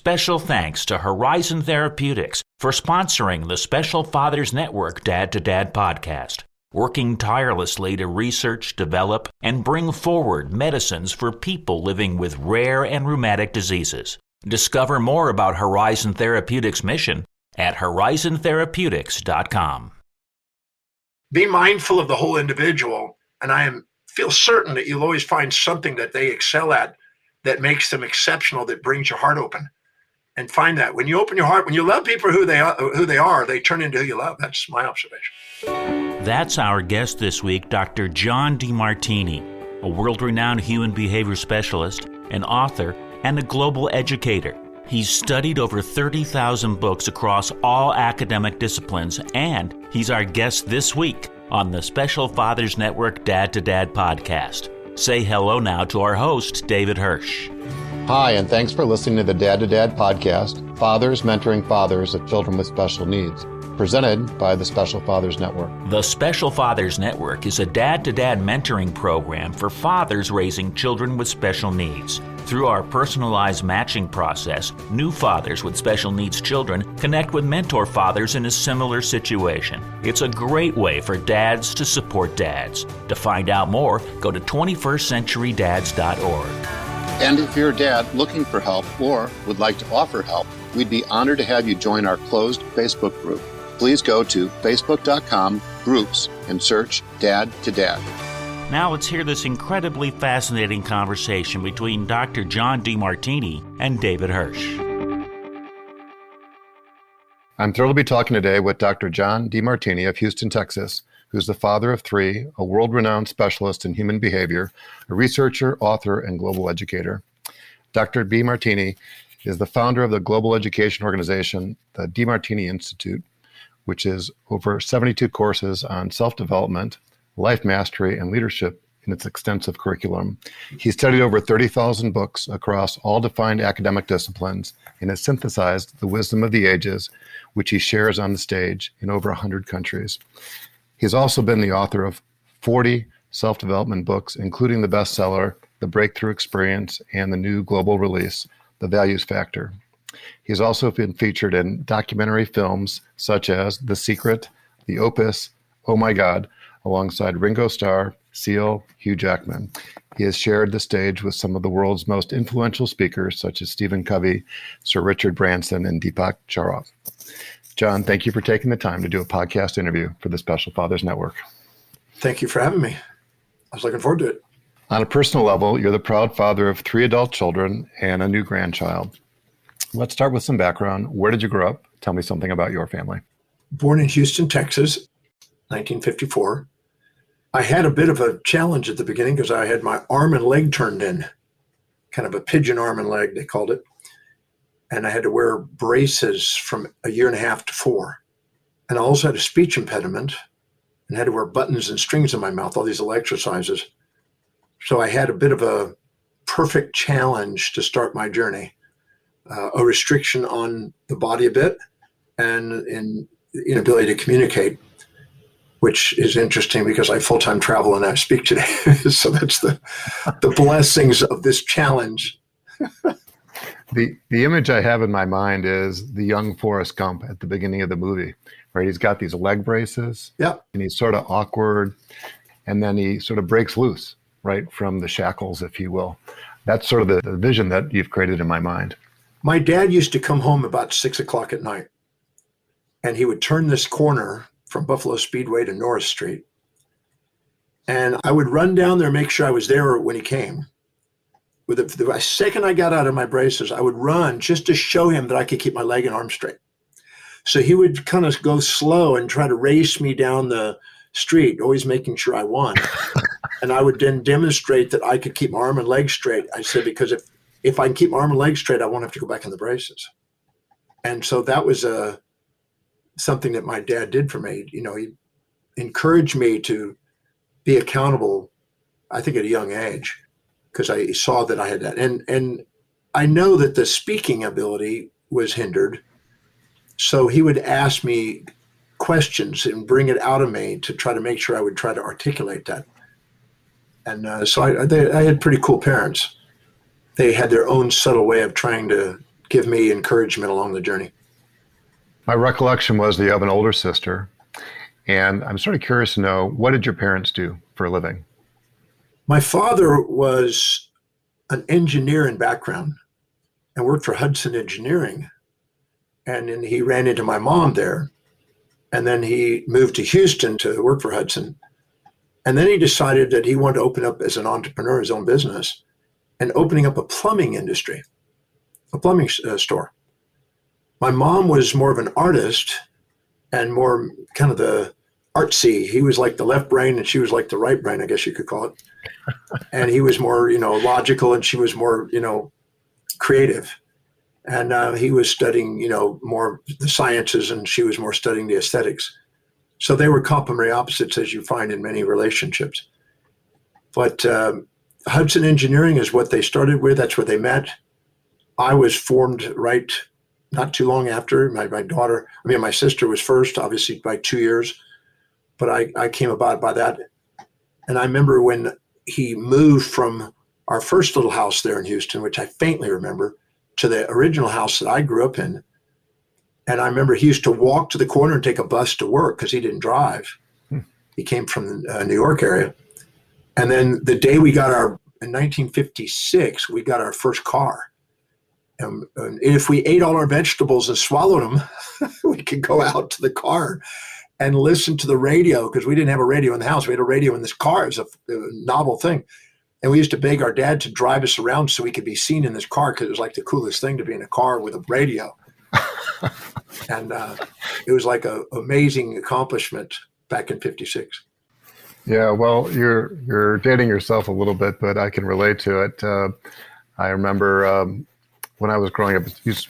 Special thanks to Horizon Therapeutics for sponsoring the Special Fathers Network Dad to Dad podcast, working tirelessly to research, develop, and bring forward medicines for people living with rare and rheumatic diseases. Discover more about Horizon Therapeutics' mission at horizontherapeutics.com. Be mindful of the whole individual, and feel certain that you'll always find something that they excel at that makes them exceptional, that brings your heart open. And find that when you open your heart, when you love people who they are, they turn into who you love. That's my observation. That's our guest this week, Dr. John DeMartini, a world-renowned human behavior specialist, an author, and a global educator. He's studied over 30,000 books across all academic disciplines, and he's our guest this week on the Special Fathers Network Dad to Dad podcast. Say hello now to our host, David Hirsch. Hi, and thanks for listening to the Dad to Dad podcast, Fathers Mentoring Fathers of Children with Special Needs, presented by the Special Fathers Network. The Special Fathers Network is a dad-to-dad mentoring program for fathers raising children with special needs. Through our personalized matching process, new fathers with special needs children connect with mentor fathers in a similar situation. It's a great way for dads to support dads. To find out more, go to 21stcenturydads.org. And if you're a dad looking for help or would like to offer help, we'd be honored to have you join our closed Facebook group. Please go to facebook.com/groups and search Dad to Dad. Now let's hear this incredibly fascinating conversation between Dr. John DeMartini and David Hirsch. I'm thrilled to be talking today with Dr. John DeMartini of Houston, Texas, who's the father of three, a world-renowned specialist in human behavior, a researcher, author, and global educator. Dr. DeMartini is the founder of the global education organization, the DeMartini Institute, which is over 72 courses on self-development, life mastery, and leadership in its extensive curriculum. He studied over 30,000 books across all defined academic disciplines and has synthesized the wisdom of the ages, which he shares on the stage in over 100 countries. He's also been the author of 40 self-development books, including the bestseller, The Breakthrough Experience, and the new global release, The Values Factor. He's also been featured in documentary films such as The Secret, The Opus, Oh My God, alongside Ringo Star, Seal, Hugh Jackman. He has shared the stage with some of the world's most influential speakers, such as Stephen Covey, Sir Richard Branson, and Deepak Chopra. John, thank you for taking the time to do a podcast interview for the Special Fathers Network. Thank you for having me. I was looking forward to it. On a personal level, you're the proud father of 3 adult children and a new grandchild. Let's start with some background. Where did you grow up? Tell me something about your family. Born in Houston, Texas, 1954. I had a bit of a challenge at the beginning because I had my arm and leg turned in, kind of a pigeon arm and leg, they called it. And I had to wear braces from 1.5 to 4. And I also had a speech impediment and had to wear buttons and strings in my mouth, all these little exercises. So I had a bit of a perfect challenge to start my journey. A restriction on the body a bit and an inability to communicate, which is interesting because I full-time travel and I speak today. So that's the blessings of this challenge. The image I have in my mind is the young Forrest Gump at the beginning of the movie, right? He's got these leg braces, and he's sort of awkward, and then he sort of breaks loose, right, from the shackles, if you will. That's sort of the vision that you've created in my mind. My dad used to come home about 6 o'clock at night, and he would turn this corner from Buffalo Speedway to Norris Street, and I would run down there and make sure I was there when he came. The second I got out of my braces, I would run just to show him that I could keep my leg and arm straight. So he would kind of go slow and try to race me down the street, always making sure I won. And I would then demonstrate that I could keep my arm and leg straight. I said, because if I can keep my arm and leg straight, I won't have to go back in the braces. And so that was something that my dad did for me. He encouraged me to be accountable, I think at a young age, because I saw that I had that. And I know that the speaking ability was hindered. So he would ask me questions and bring it out of me to try to make sure I would try to articulate that. And so I had pretty cool parents. They had their own subtle way of trying to give me encouragement along the journey. My recollection was that you have an older sister, and I'm sort of curious to know, what did your parents do for a living? My father was an engineer in background and worked for Hudson Engineering. And then he ran into my mom there. And then he moved to Houston to work for Hudson. And then he decided that he wanted to open up as an entrepreneur his own business and opening up a plumbing industry, a plumbing store. My mom was more of an artist and more kind of the artsy. He was like the left brain and she was like the right brain, I guess you could call it. And he was more, logical and she was more, creative. And he was studying, more the sciences and she was more studying the aesthetics. So they were complementary opposites, as you find in many relationships. But Hudson Engineering is what they started with. That's where they met. I was formed right not too long after. My sister was first, obviously by 2 years, but I came about by that. And I remember when he moved from our first little house there in Houston, which I faintly remember, to the original house that I grew up in. And I remember he used to walk to the corner and take a bus to work because he didn't drive. He came from the New York area. And then the day in 1956, we got our first car. And if we ate all our vegetables and swallowed them, we could go out to the car and listen to the radio, because we didn't have a radio in the house. We had a radio in this car. It was a novel thing. And we used to beg our dad to drive us around so we could be seen in this car, because it was like the coolest thing to be in a car with a radio. And it was like an amazing accomplishment back in 56. Yeah, well, you're dating yourself a little bit, but I can relate to it. I remember when I was growing up,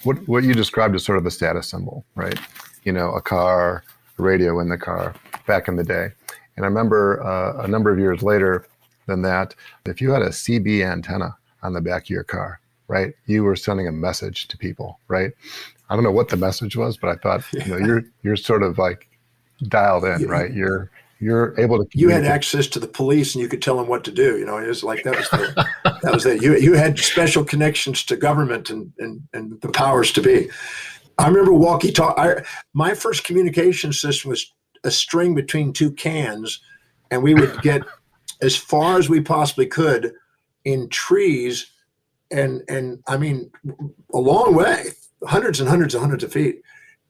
what you described as sort of a status symbol, right? A car, a radio in the car back in the day. And I remember a number of years later than that, if you had a CB antenna on the back of your car, right, you were sending a message to people, right? I don't know what the message was, but I thought, you're sort of like dialed in, right? You're able to. You had access to the police, and you could tell them what to do. It was like that was it. You had special connections to government and the powers to be. I remember walkie-talkie. My first communication system was a string between two cans, and we would get as far as we possibly could in trees, and I mean a long way, hundreds and hundreds and hundreds of feet.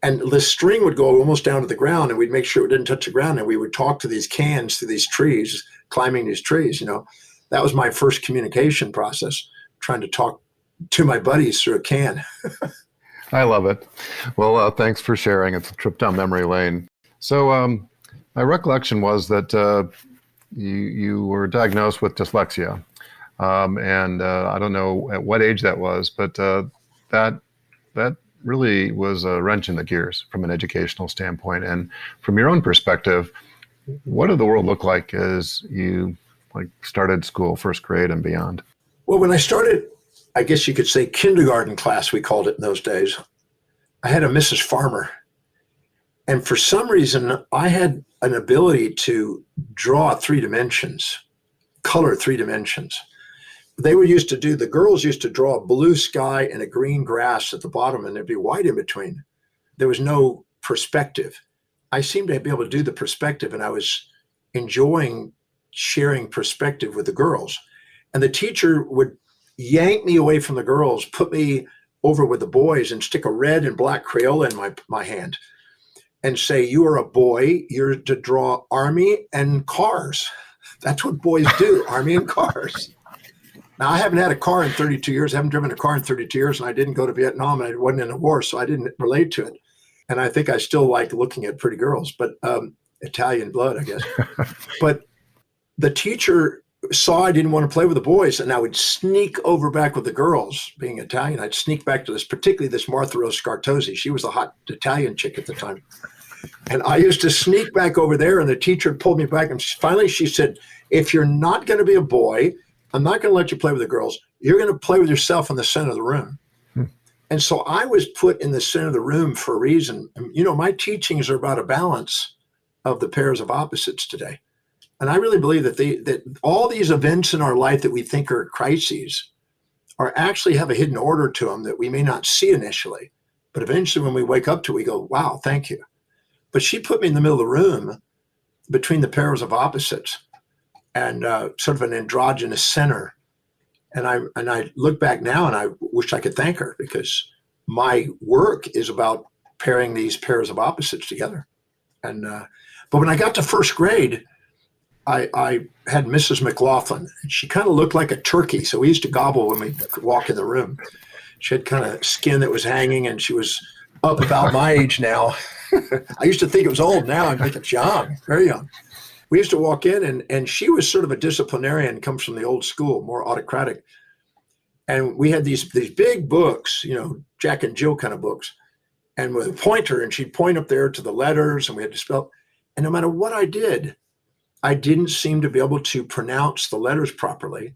And the string would go almost down to the ground, and we'd make sure it didn't touch the ground. And we would talk to these cans through these trees, climbing these trees. That was my first communication process, trying to talk to my buddies through a can. I love it. Well, thanks for sharing. It's a trip down memory lane. So my recollection was that you were diagnosed with dyslexia. And I don't know at what age that was, but that really was a wrench in the gears from an educational standpoint. And from your own perspective, what did the world look like as you started school, first grade and beyond? Well, when I started, I guess you could say kindergarten class, we called it in those days, I had a Mrs. Farmer. And for some reason, I had an ability to draw 3 dimensions, color 3 dimensions. The girls used to draw a blue sky and a green grass at the bottom, and there'd be white in between. There was no perspective. I seemed to be able to do the perspective, and I was enjoying sharing perspective with the girls. And the teacher would yank me away from the girls, put me over with the boys, and stick a red and black Crayola in my hand and say, "You are a boy, you're to draw army and cars." That's what boys do, army and cars. Now, I haven't had a car in 32 years. I haven't driven a car in 32 years, and I didn't go to Vietnam, and I wasn't in a war, so I didn't relate to it. And I think I still like looking at pretty girls, but Italian blood, I guess. But the teacher saw I didn't want to play with the boys, and I would sneak over back with the girls. Being Italian, I'd sneak back to particularly this Martha Rose Scartosi. She was the hot Italian chick at the time. And I used to sneak back over there, and the teacher pulled me back, and finally she said, "If you're not going to be a boy, I'm not going to let you play with the girls. You're going to play with yourself in the center of the room." And so I was put in the center of the room for a reason. My teachings are about a balance of the pairs of opposites today. And I really believe that all these events in our life that we think are crises are actually have a hidden order to them that we may not see initially. But eventually when we wake up to it, we go, wow, thank you. But she put me in the middle of the room between the pairs of opposites and sort of an androgynous center. And I look back now and I wish I could thank her, because my work is about pairing these pairs of opposites together. And but when I got to first grade, I had Mrs. McLaughlin, and she kind of looked like a turkey. So we used to gobble when we walk in the room. She had kind of skin that was hanging, and she was up about my age now. I used to think it was old. Now I think it's young, very young. We used to walk in, and she was sort of a disciplinarian, comes from the old school, more autocratic. And we had these big books, Jack and Jill kind of books, and with a pointer, and she'd point up there to the letters, and we had to spell. And no matter what I did, I didn't seem to be able to pronounce the letters properly.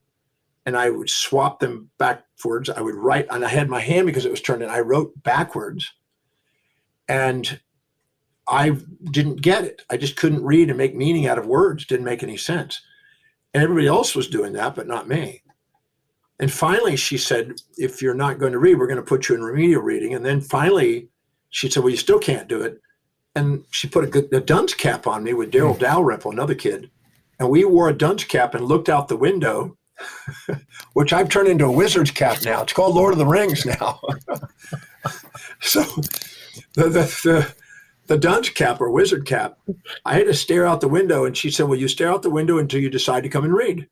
And I would swap them backwards. I would write, and I had my hand, because it was turned in, I wrote backwards. And I didn't get it. I just couldn't read and make meaning out of words. Didn't make any sense. And everybody else was doing that, but not me. And finally she said, if you're not going to read, we're going to put you in remedial reading. And then finally she said, well, you still can't do it. And she put a dunce cap on me with Daryl Dalrymple, another kid. And we wore a dunce cap and looked out the window, which I've turned into a wizard's cap now. It's called Lord of the Rings now. So the dunce cap or wizard cap, I had to stare out the window. And she said, well, you stare out the window until you decide to come and read.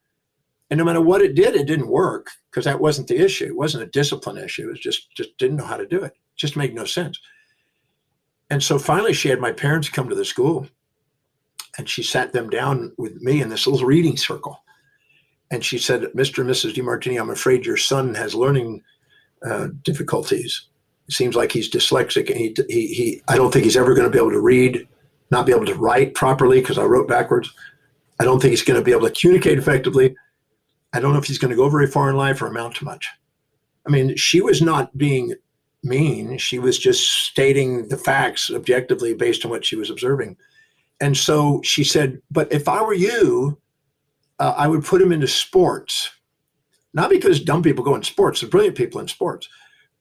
And no matter what it did, it didn't work, because that wasn't the issue. It wasn't a discipline issue. It was just didn't know how to do it. It just made no sense. And so finally she had my parents come to the school, and she sat them down with me in this little reading circle. And she said, Mr. and Mrs. DeMartini, I'm afraid your son has learning difficulties. It seems like he's dyslexic, and I don't think he's ever going to be able to read, not be able to write properly, because I wrote backwards. I don't think he's going to be able to communicate effectively. I don't know if he's going to go very far in life or amount to much. I mean, she was not being mean. She was just stating the facts objectively based on what she was observing. And so she said, but if I were you, I would put him into sports. Not because dumb people go in sports, there's brilliant people in sports,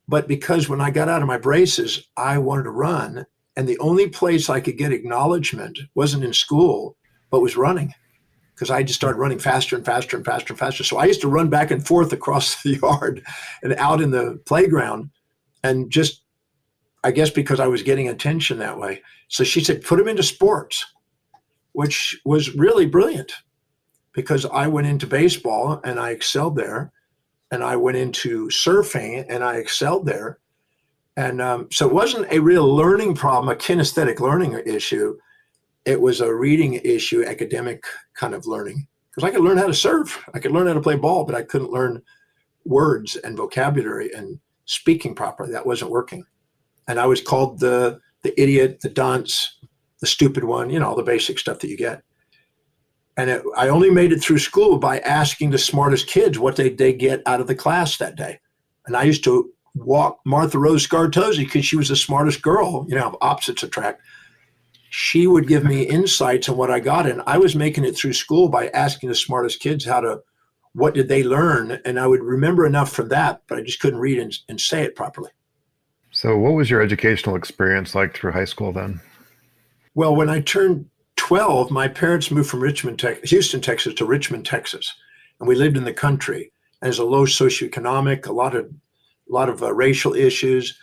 but because when I got out of my braces, I wanted to run. And the only place I could get acknowledgement wasn't in school, but was running. Because I just started running faster and faster and faster and faster. So I used to run back and forth across the yard and out in the playground. And just, I guess because I was getting attention that way. So she said, put him into sports, which was really brilliant, because I went into baseball and I excelled there. And I went into surfing and I excelled there. And so it wasn't a real learning problem, a kinesthetic learning issue. It was a reading issue, academic kind of learning. Because I could learn how to surf, I could learn how to play ball, but I couldn't learn words and vocabulary and speaking properly. That wasn't working. And I was called the idiot, the dunce, the stupid one, all the basic stuff that you get. And I only made it through school by asking the smartest kids what they get out of the class that day. And I used to walk Martha Rose Scartosi, because she was the smartest girl, opposites attract. She would give me insights on what I got. And I was making it through school by asking the smartest kids what did they learn? And I would remember enough from that, but I just couldn't read and say it properly. So what was your educational experience like through high school then? Well, when I turned 12, my parents moved from Houston, Texas to Richmond, Texas. And we lived in the country. And there's a low socioeconomic, a lot of racial issues.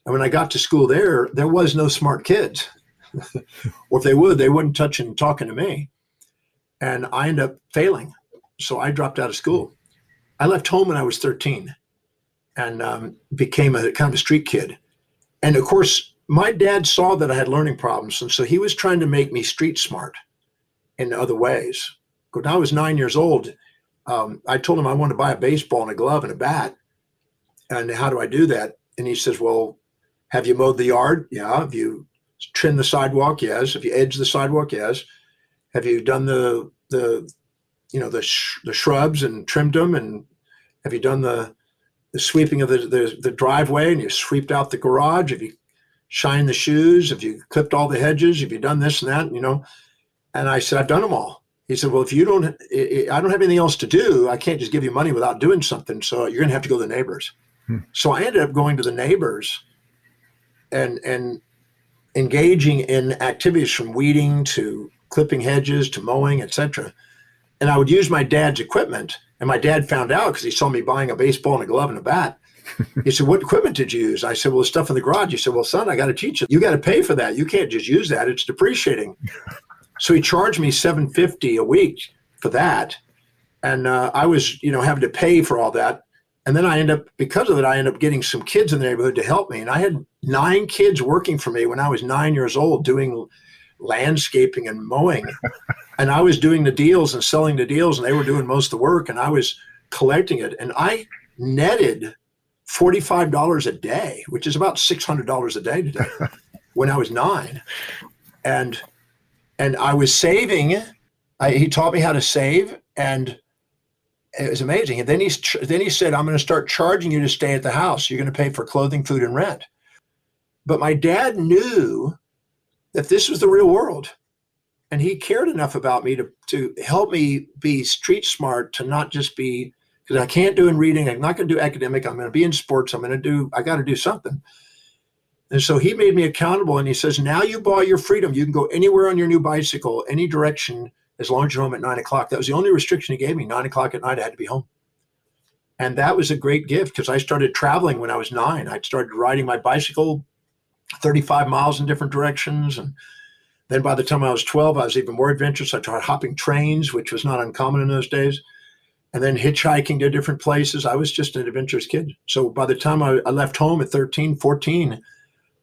And when I got to school there was no smart kids. Or if they wouldn't touch and talking to me. And I ended up failing. So I dropped out of school. I left home when I was 13 and became a kind of a street kid. And of course, my dad saw that I had learning problems. And so he was trying to make me street smart in other ways. When I was 9 years old, I told him I wanted to buy a baseball and a glove and a bat. And how do I do that? And he says, well, have you mowed the yard? Yeah. Have you trimmed the sidewalk? Yes. Have you edged the sidewalk? Yes. Have you done the shrubs and trimmed them? And have you done the sweeping of the driveway, and you sweeped out the garage? Have you shined the shoes? Have you clipped all the hedges? Have you done this and that? And I said, I've done them all. He said, well, if you don't, I don't have anything else to do. I can't just give you money without doing something. So you're going to have to go to the neighbors. So I ended up going to the neighbors and engaging in activities from weeding to clipping hedges to mowing, etc. And I would use my dad's equipment. And my dad found out because he saw me buying a baseball and a glove and a bat. He said, what equipment did you use? I said, well, the stuff in the garage. He said, well, son, I got to teach you. You got to pay for that. You can't just use that. It's depreciating. So he charged me $750 a week for that. And I was, having to pay for all that. And then because of it, I ended up getting some kids in the neighborhood to help me. And I had 9 kids working for me when I was 9 years old doing landscaping and mowing. And I was doing the deals and selling the deals, and they were doing most of the work, and I was collecting it. And I netted $45 a day, which is about $600 a day today, when I was 9. And I was saving. He taught me how to save, and it was amazing. And then he said, I'm going to start charging you to stay at the house. You're going to pay for clothing, food, and rent. But my dad knew that this was the real world. And he cared enough about me to help me be street smart, to not just be, because I can't do in reading. I'm not going to do academic. I'm going to be in sports. I got to do something. And so he made me accountable, and he says, now you bought your freedom. You can go anywhere on your new bicycle, any direction, as long as you're home at 9 o'clock. That was the only restriction he gave me. 9 o'clock at night, I had to be home. And that was a great gift, because I started traveling when I was 9. I started riding my bicycle 35 miles in different directions. And then by the time I was 12, I was even more adventurous. I started hopping trains, which was not uncommon in those days. And then hitchhiking to different places. I was just an adventurous kid. So by the time I left home at 13, 14,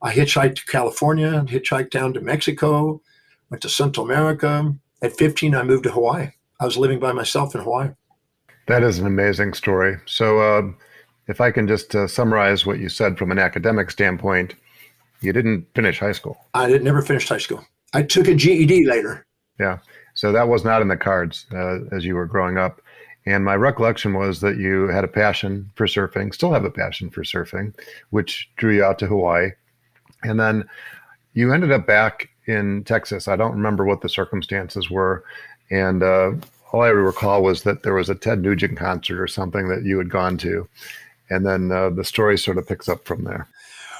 I hitchhiked to California, hitchhiked down to Mexico, went to Central America. At 15, I moved to Hawaii. I was living by myself in Hawaii. That is an amazing story. So if I can just summarize what you said from an academic standpoint, you didn't finish high school. I never finished high school. I took a GED later. Yeah. So that was not in the cards as you were growing up. And my recollection was that you had a passion for surfing, still have a passion for surfing, which drew you out to Hawaii. And then you ended up back in Texas. I don't remember what the circumstances were. And all I recall was that there was a Ted Nugent concert or something that you had gone to. And then the story sort of picks up from there.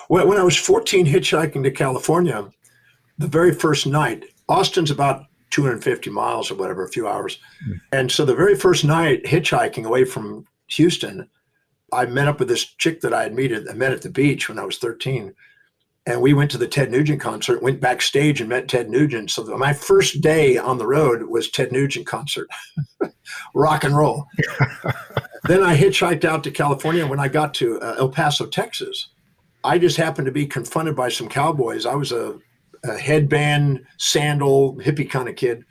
When I was 14, hitchhiking to California, the very first night, Austin's about 250 miles or whatever, a few hours. And so the very first night hitchhiking away from Houston, I met up with this chick that I met at the beach when I was 13. And we went to the Ted Nugent concert, went backstage and met Ted Nugent. So my first day on the road was Ted Nugent concert, rock and roll. Then I hitchhiked out to California. When I got to El Paso, Texas, I just happened to be confronted by some cowboys. I was a headband, sandal, hippie kind of kid.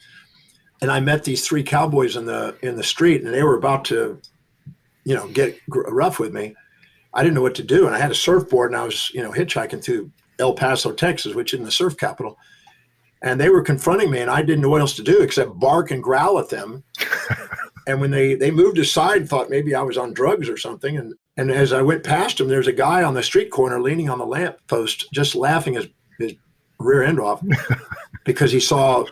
And I met these 3 cowboys in the street, and they were about to, get rough with me. I didn't know what to do. And I had a surfboard, and I was, hitchhiking through El Paso, Texas, which is in the surf capital. And they were confronting me, and I didn't know what else to do except bark and growl at them. And when they moved aside, thought maybe I was on drugs or something. And as I went past them, there's a guy on the street corner leaning on the lamp post, just laughing his rear end off because he saw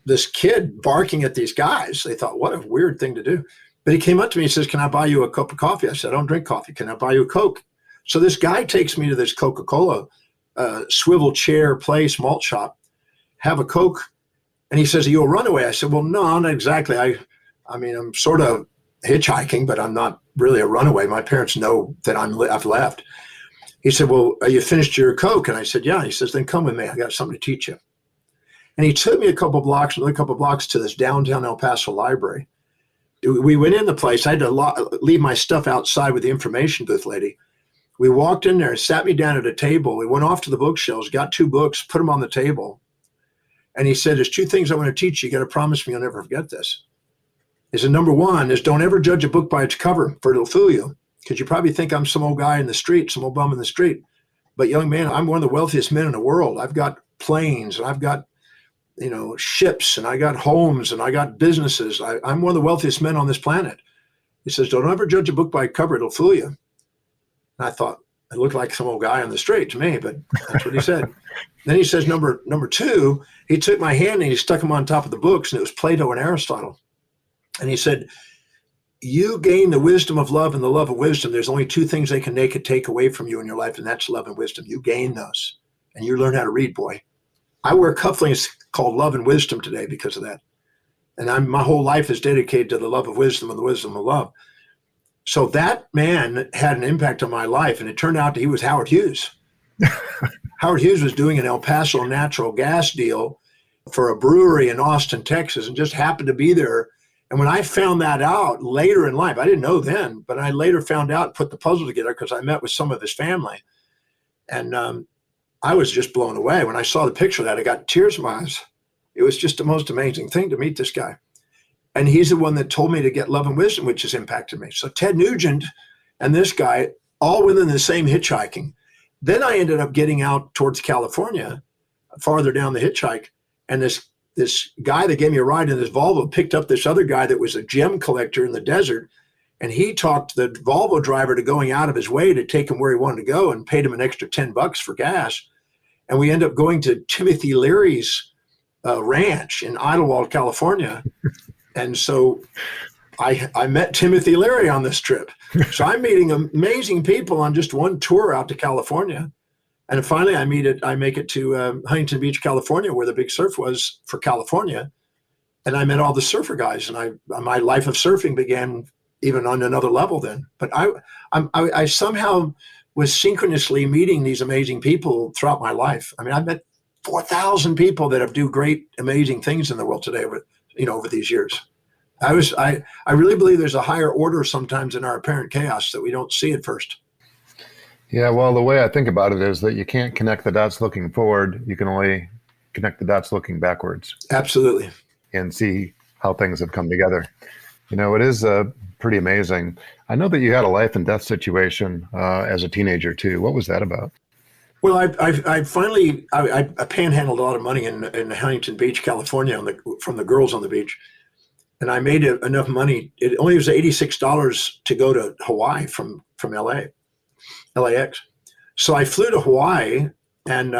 this kid barking at these guys. They thought, what a weird thing to do. But he came up to me and says, can I buy you a cup of coffee? I said, I don't drink coffee. Can I buy you a Coke? So this guy takes me to this Coca-Cola swivel chair place, malt shop, have a Coke. And he says, are you a runaway? I said, well, no, not exactly. I mean, I'm sort of hitchhiking, but I'm not really a runaway. My parents know that I've left. He said, well, are you finished your Coke? And I said, yeah. He says, then come with me. I got something to teach you. And he took me another couple blocks to this downtown El Paso library. We went in the place. I had to leave my stuff outside with the information booth lady. We walked in there, sat me down at a table. We went off to the bookshelves, got 2 books, put them on the table. And he said, there's 2 things I want to teach you. You got to promise me you'll never forget this. He said, number 1 is don't ever judge a book by its cover, for it'll fool you. Because you probably think I'm some old guy in the street, some old bum in the street. But young man, I'm one of the wealthiest men in the world. I've got planes, and I've got ships, and I got homes, and I got businesses. I'm one of the wealthiest men on this planet. He says, don't ever judge a book by a cover, it'll fool you. And I thought, it looked like some old guy on the street to me, but that's what he said. Then he says, number two, he took my hand and he stuck them on top of the books, and it was Plato and Aristotle. And he said, you gain the wisdom of love and the love of wisdom. There's only two things they can take away from you in your life, and that's love and wisdom. You gain those, and you learn how to read, boy. I wear cufflinks called love and wisdom today because of that. And my whole life is dedicated to the love of wisdom and the wisdom of love. So that man had an impact on my life, and it turned out that he was Howard Hughes. Howard Hughes was doing an El Paso natural gas deal for a brewery in Austin, Texas, and just happened to be there. And when I found that out later in life, I didn't know then, but I later found out and put the puzzle together because I met with some of his family. And I was just blown away. When I saw the picture of that, I got tears in my eyes. It was just the most amazing thing to meet this guy. And he's the one that told me to get love and wisdom, which has impacted me. So Ted Nugent and this guy, all within the same hitchhiking. Then I ended up getting out towards California, farther down the hitchhike. And this guy that gave me a ride in this Volvo picked up this other guy that was a gem collector in the desert. And he talked the Volvo driver to going out of his way to take him where he wanted to go and paid him an extra $10 for gas. And we ended up going to Timothy Leary's ranch in Idlewild, California. And so I met Timothy Leary on this trip. So I'm meeting amazing people on just one tour out to California. And finally I make it to Huntington Beach, California, where the big surf was for California. And I met all the surfer guys, and my life of surfing began even on another level then. But I somehow was synchronously meeting these amazing people throughout my life. I mean, I've met 4,000 people that have do great, amazing things in the world today over these years. I really believe there's a higher order sometimes in our apparent chaos that we don't see at first. Yeah, well, the way I think about it is that you can't connect the dots looking forward. You can only connect the dots looking backwards. Absolutely. And see how things have come together. It is pretty amazing. I know that you had a life and death situation as a teenager too. What was that about? Well, I finally panhandled a lot of money in Huntington Beach, California, from the girls on the beach. And I made enough money. It only was $86 to go to Hawaii from LAX. So I flew to Hawaii, and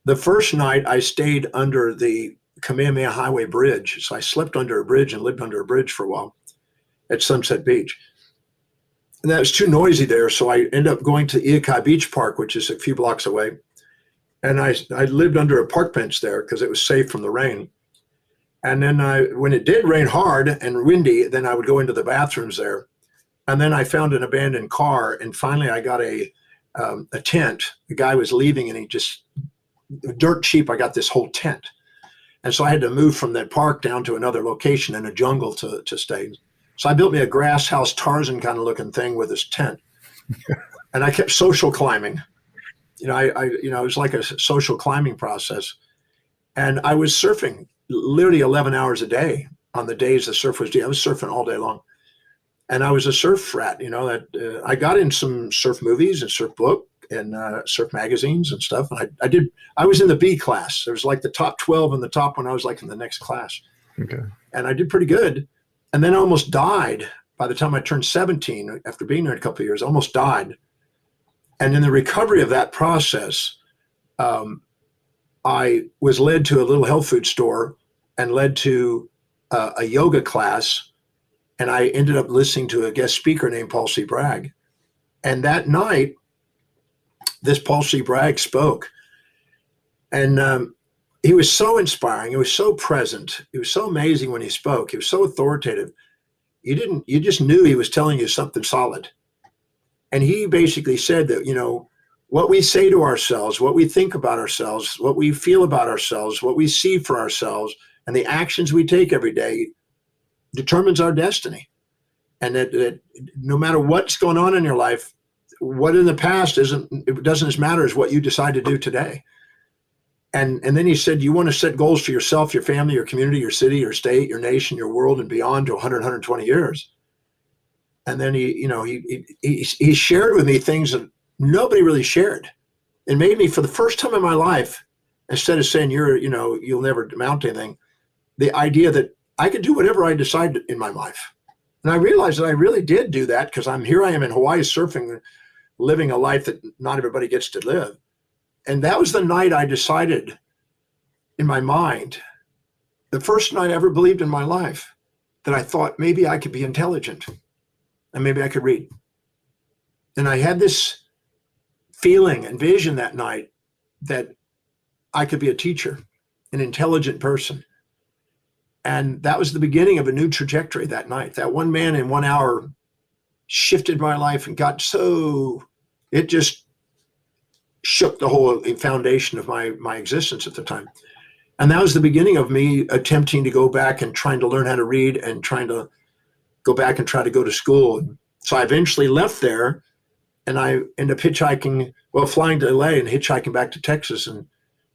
the first night I stayed under the Kamehameha Highway Bridge. So I slept under a bridge and lived under a bridge for a while at Sunset Beach. And that was too noisy there. So I ended up going to Iikai Beach Park, which is a few blocks away. And I lived under a park bench there because it was safe from the rain. And then when it did rain hard and windy, then I would go into the bathrooms there. And then I found an abandoned car. And finally I got a tent. The guy was leaving, and he just, dirt cheap, I got this whole tent. And so I had to move from that park down to another location in a jungle to stay. So I built me a grass house Tarzan kind of looking thing with this tent. And I kept social climbing. It was like a social climbing process. And I was surfing literally 11 hours a day on the days the surf was due. I was surfing all day long. And I was a surf frat, I got in some surf movies and surf book and surf magazines and stuff. And I was in the B class. There was like the top 12 and the top one. I was like in the next class. Okay. And I did pretty good. And then I almost died by the time I turned 17, after being there a couple of years, I almost died. And in the recovery of that process, I was led to a little health food store and led to a yoga class. And I ended up listening to a guest speaker named Paul C. Bragg. And that night, this Paul C. Bragg spoke. And he was so inspiring. He was so present. It was so amazing when he spoke. He was so authoritative. You just knew he was telling you something solid. And he basically said that, what we say to ourselves, what we think about ourselves, what we feel about ourselves, what we see for ourselves, and the actions we take every day determines our destiny. And that no matter what's going on in your life, what in the past doesn't as matter as what you decide to do today. And then he said, you want to set goals for yourself, your family, your community, your city, your state, your nation, your world, and beyond to 100, 120 years. And then he shared with me things that nobody really shared. It made me, for the first time in my life, instead of saying you'll never amount to anything, the idea that I could do whatever I decide in my life. And I realized that I really did do that, because I am in Hawaii surfing, living a life that not everybody gets to live. And that was the night I decided in my mind, the first night I ever believed in my life, that I thought maybe I could be intelligent and maybe I could read. And I had this feeling and vision that night that I could be a teacher, an intelligent person. And that was the beginning of a new trajectory that night. That one man in 1 hour shifted my life and got so, it just shook the whole foundation of my existence at the time. And that was the beginning of me attempting to go back and trying to learn how to read and trying to go back and try to go to school. So I eventually left there and I ended up hitchhiking, flying to LA and hitchhiking back to Texas and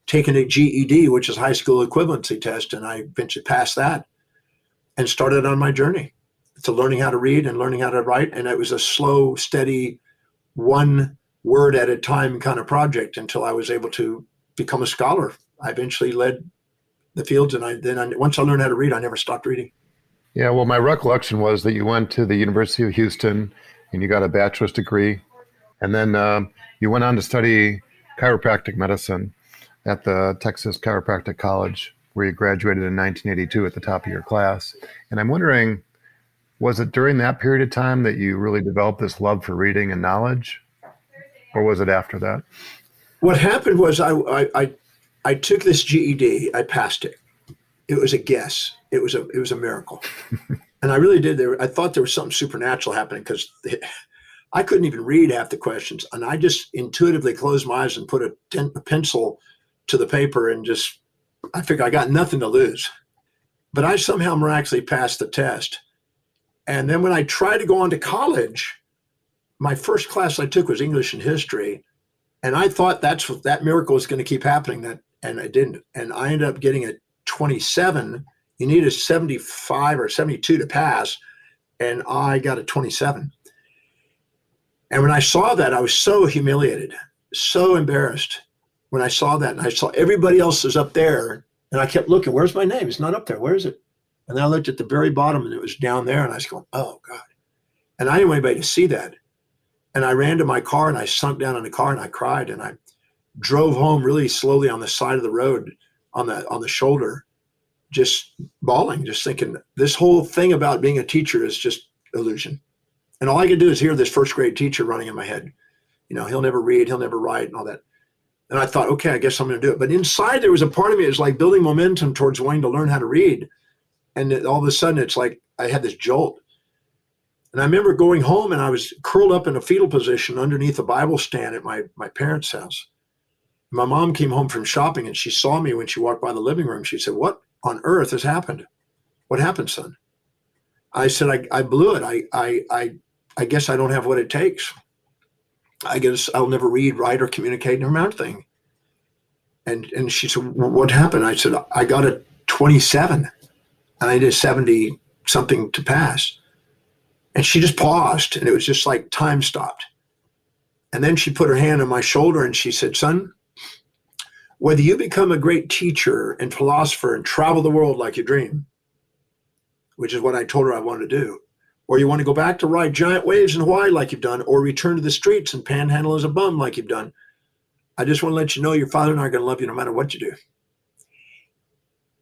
taking a GED, which is high school equivalency test. And I eventually passed that and started on my journey to learning how to read and learning how to write. And it was a slow, steady, one word at a time kind of project until I was able to become a scholar. I eventually led the fields, and once I learned how to read, I never stopped reading. Yeah, well, my recollection was that you went to the University of Houston and you got a bachelor's degree, and then you went on to study chiropractic medicine at the Texas Chiropractic College, where you graduated in 1982 at the top of your class. And I'm wondering, was it during that period of time that you really developed this love for reading and knowledge, or was it after that? What happened was I took this GED, I passed it. It was a guess. It was a miracle. And I really did. I thought there was something supernatural happening because I couldn't even read half the questions. And I just intuitively closed my eyes and put a pencil to the paper and I figured I got nothing to lose. But I somehow miraculously passed the test. And then when I tried to go on to college, my first class I took was English and history. And I thought that miracle was going to keep happening, and it didn't. And I ended up getting a 27. You need a 75 or 72 to pass, and I got a 27. And when I saw that, I was so humiliated, so embarrassed when I saw that. And I saw everybody else is up there, and I kept looking, where's my name? It's not up there. Where is it? And then I looked at the very bottom, and it was down there, and I was going, oh, God. And I didn't want anybody to see that. And I ran to my car, and I sunk down in the car, and I cried, and I drove home really slowly on the side of the road, on the shoulder, just bawling, just thinking this whole thing about being a teacher is just illusion. And all I could do is hear this first grade teacher running in my head. He'll never read, he'll never write, and all that. And I thought, okay, I guess I'm going to do it. But inside there was a part of me that was like building momentum towards wanting to learn how to read. And all of a sudden it's like I had this jolt. And I remember going home and I was curled up in a fetal position underneath a Bible stand at my parents' house. My mom came home from shopping and she saw me when she walked by the living room. She said, what on earth has happened? What happened, son? I said, I blew it. I guess I don't have what it takes. I guess I'll never read, write, or communicate, never mind thing. And she said, what happened? I said, I got a 27 and I did 70 something to pass. And she just paused and it was just like time stopped. And then she put her hand on my shoulder and she said, son, whether you become a great teacher and philosopher and travel the world like you dream, which is what I told her I wanted to do, or you want to go back to ride giant waves in Hawaii like you've done, or return to the streets and panhandle as a bum like you've done, I just want to let you know your father and I are going to love you no matter what you do.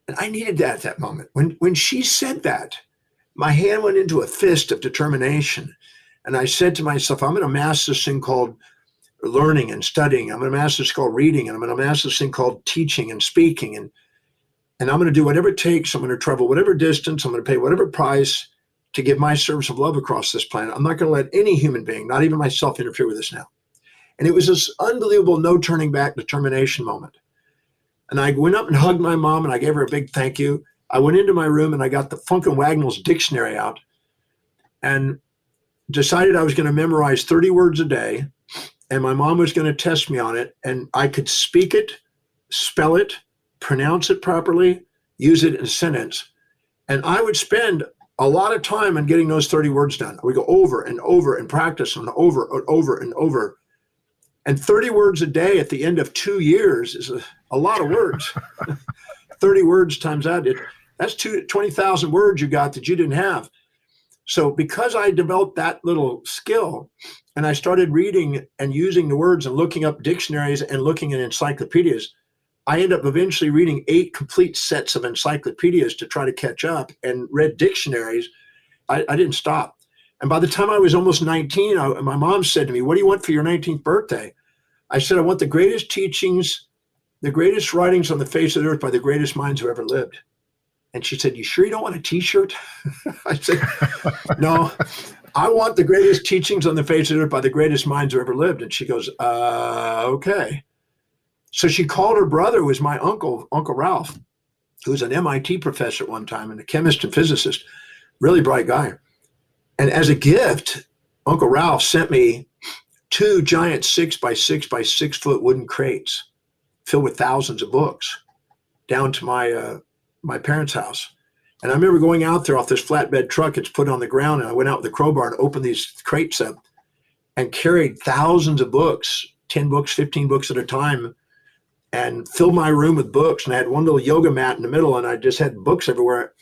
And I needed that at that moment. When she said that, my hand went into a fist of determination. And I said to myself, I'm going to master this thing called learning and studying. I'm going to master this called reading. And I'm going to master this thing called teaching and speaking. And I'm going to do whatever it takes. I'm going to travel whatever distance. I'm going to pay whatever price to give my service of love across this planet. I'm not going to let any human being, not even myself, interfere with this now. And it was this unbelievable no turning back determination moment. And I went up and hugged my mom and I gave her a big thank you. I went into my room and I got the Funk and Wagnalls dictionary out and decided I was going to memorize 30 words a day. And my mom was going to test me on it. And I could speak it, spell it, pronounce it properly, use it in a sentence. And I would spend a lot of time on getting those 30 words done. We go over and over and practice and over and over and over. And 30 words a day at the end of 2 years is a lot of words. 30 words times that, that's 20,000 words you got that you didn't have. So because I developed that little skill and I started reading and using the words and looking up dictionaries and looking at encyclopedias. I ended up eventually reading 8 complete sets of encyclopedias to try to catch up, and read dictionaries. I didn't stop. And by the time I was almost 19, my mom said to me, "What do you want for your 19th birthday?" I said, "I want the greatest teachings, the greatest writings on the face of the earth by the greatest minds who ever lived." And she said, "You sure you don't want a t-shirt?" I said, "No, I want the greatest teachings on the face of the earth by the greatest minds who ever lived." And she goes, "Okay." So she called her brother, who was my uncle Ralph, who was an MIT professor at one time and a chemist and physicist, really bright guy. And as a gift, Uncle Ralph sent me 2 giant 6 by 6 by 6 foot wooden crates filled with thousands of books down to my parents' house. And I remember going out there off this flatbed truck. It's put on the ground, and I went out with the crowbar and opened these crates up and carried thousands of books, 10 books, 15 books at a time, and filled my room with books. And I had one little yoga mat in the middle, and I just had books everywhere.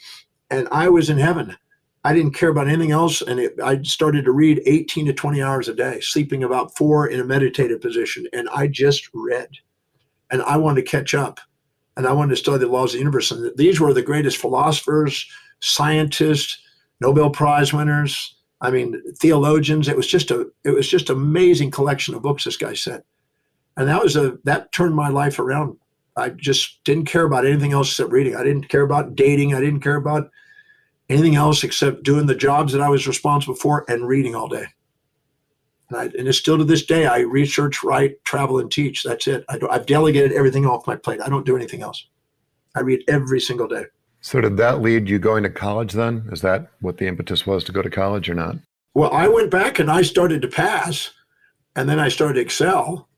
And I was in heaven. I didn't care about anything else. And I started to read 18 to 20 hours a day, sleeping about 4 in a meditative position. And I just read. And I wanted to catch up. And I wanted to study the laws of the universe. And these were the greatest philosophers, scientists, Nobel Prize winners, theologians. It was just amazing collection of books this guy sent. And that turned my life around. I just didn't care about anything else except reading. I didn't care about dating. I didn't care about anything else except doing the jobs that I was responsible for and reading all day. And it's still to this day, I research, write, travel, and teach. That's it. I've delegated everything off my plate. I don't do anything else. I read every single day. So did that lead you going to college then? Is that what the impetus was, to go to college or not? Well, I went back and I started to pass, and then I started to excel.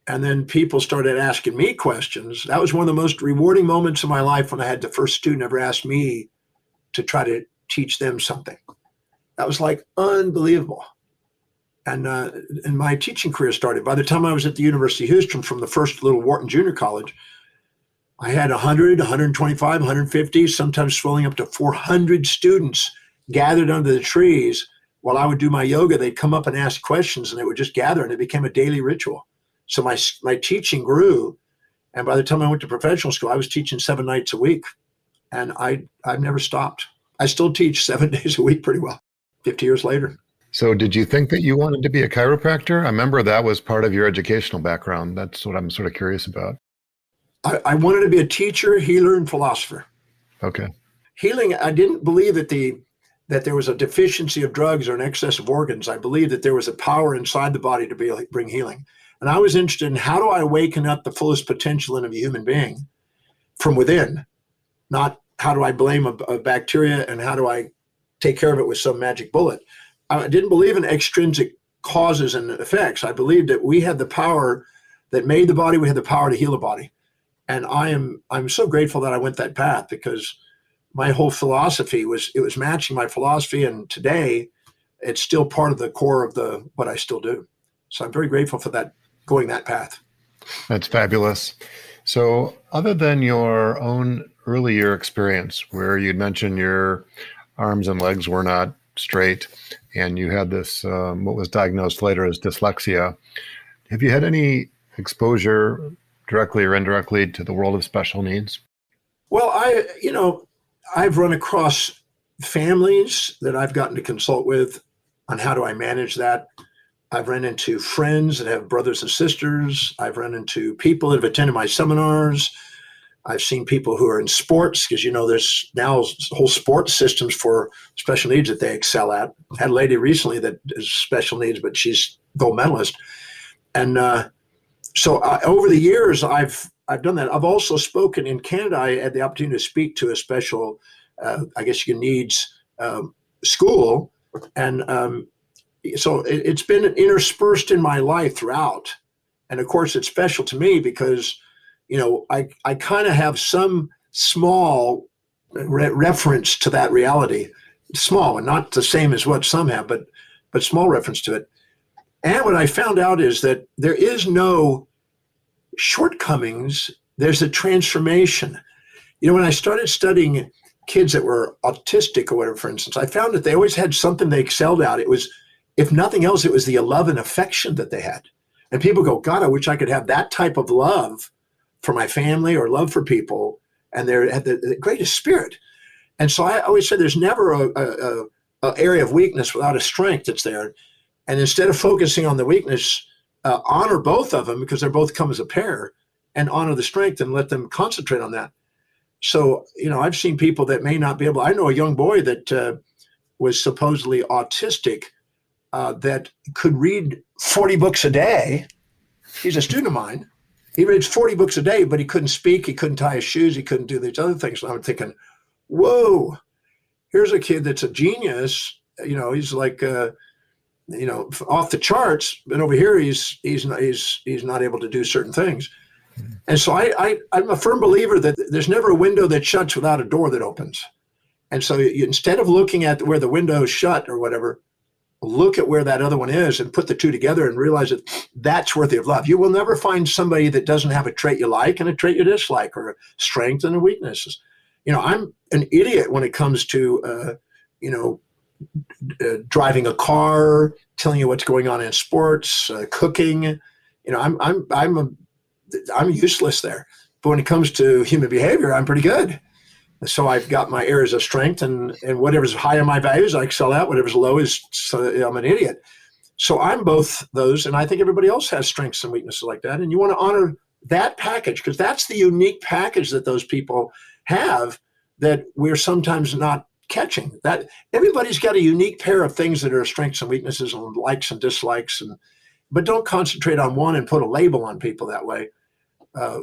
And then people started asking me questions. That was one of the most rewarding moments of my life, when I had the first student ever ask me to try to teach them something. That was like unbelievable. And my teaching career started. By the time I was at the University of Houston, from the first little Wharton Junior College, I had 100, 125, 150, sometimes swelling up to 400 students gathered under the trees. While I would do my yoga, they'd come up and ask questions, and they would just gather, and it became a daily ritual. So my teaching grew. And by the time I went to professional school, I was teaching 7 nights a week. And I've never stopped. I still teach 7 days a week pretty well, 50 years later. So did you think that you wanted to be a chiropractor? I remember that was part of your educational background. That's what I'm sort of curious about. I wanted to be a teacher, healer, and philosopher. Okay. Healing, I didn't believe that there was a deficiency of drugs or an excess of organs. I believed that there was a power inside the body to bring healing. And I was interested in, how do I awaken up the fullest potential in a human being from within? Not how do I blame a bacteria and how do I take care of it with some magic bullet. I didn't believe in extrinsic causes and effects. I believed that we had the power that made the body. We had the power to heal the body. And I'm so grateful that I went that path, because my whole philosophy was matching my philosophy. And today it's still part of the core of what I still do. So I'm very grateful for that, going that path. That's fabulous. So other than your own early year experience, where you'd mentioned your arms and legs were not straight, and you had this, what was diagnosed later as dyslexia, have you had any exposure directly or indirectly to the world of special needs? Well, I've run across families that I've gotten to consult with on how do I manage that. I've run into friends that have brothers and sisters. I've run into people that have attended my seminars. I've seen people who are in sports, because, there's now whole sports systems for special needs that they excel at. I had a lady recently that is special needs, but she's gold medalist. And so over the years, I've done that. I've also spoken in Canada. I had the opportunity to speak to a special, needs school. And so it's been interspersed in my life throughout. And of course, it's special to me because, I kind of have some small reference to that reality. Small, and not the same as what some have, but small reference to it. And what I found out is that there is no shortcomings. There's a transformation. When I started studying kids that were autistic or whatever, for instance, I found that they always had something they excelled at. It was if nothing else, it was the love and affection that they had. And people go, God, I wish I could have that type of love for my family or love for people. And they had the greatest spirit. And so I always say there's never a area of weakness without a strength that's there. And instead of focusing on the weakness, honor both of them because they both come as a pair, and honor the strength and let them concentrate on that. So, I've seen people that may not be able. I know a young boy that was supposedly autistic that could read 40 books a day. He's a student of mine. He reads 40 books a day, but he couldn't speak. He couldn't tie his shoes. He couldn't do these other things. And I'm thinking, whoa, here's a kid that's a genius. He's like, off the charts. But over here, he's not able to do certain things. And so I'm a firm believer that there's never a window that shuts without a door that opens. And so instead of looking at where the window is shut or whatever, look at where that other one is and put the two together and realize that that's worthy of love. You will never find somebody that doesn't have a trait you like and a trait you dislike, or a strength and a weakness. I'm an idiot when it comes to, driving a car, telling you what's going on in sports, cooking. I'm useless there. But when it comes to human behavior, I'm pretty good. So I've got my areas of strength, and whatever's high on my values, I excel at. Whatever's low I'm an idiot. So I'm both those, and I think everybody else has strengths and weaknesses like that. And you want to honor that package, because that's the unique package that those people have that we're sometimes not catching. That everybody's got a unique pair of things that are strengths and weaknesses and likes and dislikes, but don't concentrate on one and put a label on people that way.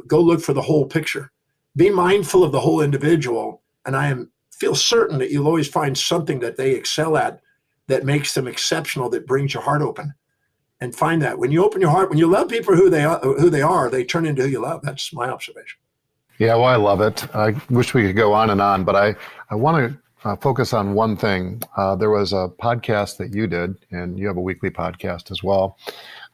Go look for the whole picture. Be mindful of the whole individual, and I feel certain that you'll always find something that they excel at that makes them exceptional, that brings your heart open. And find that when you open your heart, when you love people who they are, they turn into who you love. That's my observation. Yeah, well, I love it. I wish we could go on and on, but I want to focus on one thing. There was a podcast that you did, and you have a weekly podcast as well.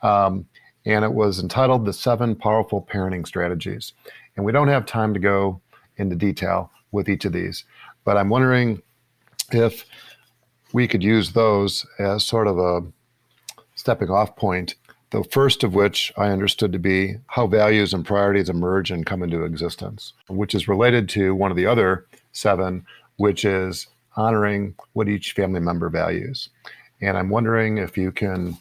And it was entitled The 7 Powerful Parenting Strategies. And we don't have time to go into detail with each of these, but I'm wondering if we could use those as sort of a stepping off point. The first of which I understood to be how values and priorities emerge and come into existence, which is related to one of the other 7, which is honoring what each family member values. And I'm wondering if you can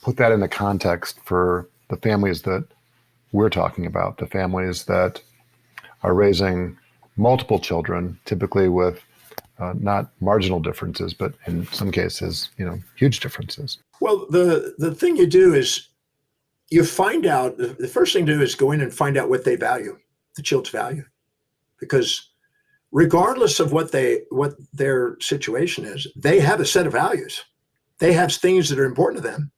put that into context for the families that we're talking about, the families that are raising multiple children, typically with not marginal differences, but in some cases, huge differences. Well, the thing you do is you find out, the first thing to do is go in and find out what they value, the child's value. Because regardless of what their situation is, they have a set of values. They have things that are important to them.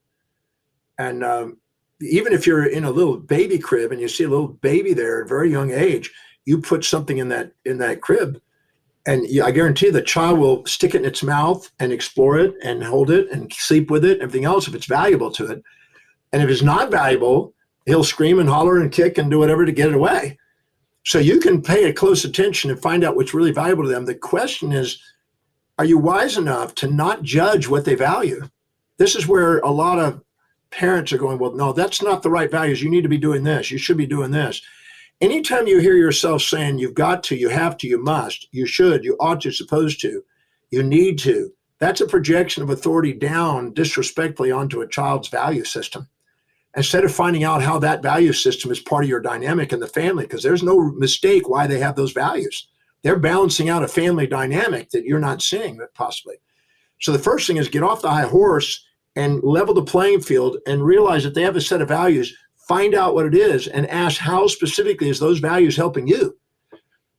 And even if you're in a little baby crib and you see a little baby there at a very young age, you put something in that crib, and I guarantee the child will stick it in its mouth and explore it and hold it and sleep with it and everything else if it's valuable to it. And if it's not valuable, he'll scream and holler and kick and do whatever to get it away. So you can pay a close attention and find out what's really valuable to them. The question is, are you wise enough to not judge what they value? This is where a lot of parents are going, well, no, that's not the right values. You need to be doing this. You should be doing this. Anytime you hear yourself saying you've got to, you have to, you must, you should, you ought to, supposed to, you need to, that's a projection of authority down disrespectfully onto a child's value system. Instead of finding out how that value system is part of your dynamic in the family, because there's no mistake why they have those values. They're balancing out a family dynamic that you're not seeing, possibly. So the first thing is get off the high horse and level the playing field and realize that they have a set of values. Find out what it is and ask how specifically is those values helping you.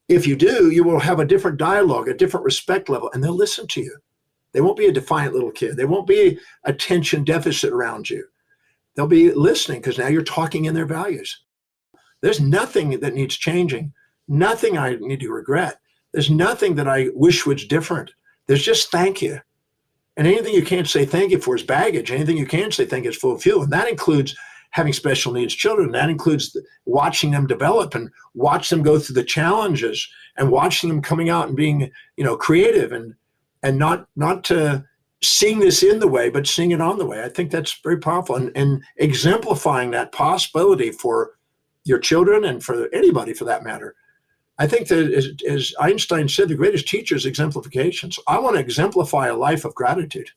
If you do, you will have a different dialogue, a different respect level, and they'll listen to you. They won't be a defiant little kid. They won't be attention deficit around you. They'll be listening because now you're talking in their values. There's nothing that needs changing, nothing I need to regret. There's nothing that I wish was different. There's just thank you. And anything you can't say thank you for is baggage. Anything you can say thank you is full of fuel. And that includes having special needs children. That includes watching them develop and watch them go through the challenges and watching them coming out and being, creative and not seeing this in the way, but seeing it on the way. I think that's very powerful, and exemplifying that possibility for your children and for anybody for that matter. I think that as Einstein said, the greatest teacher is exemplification. So I want to exemplify a life of gratitude.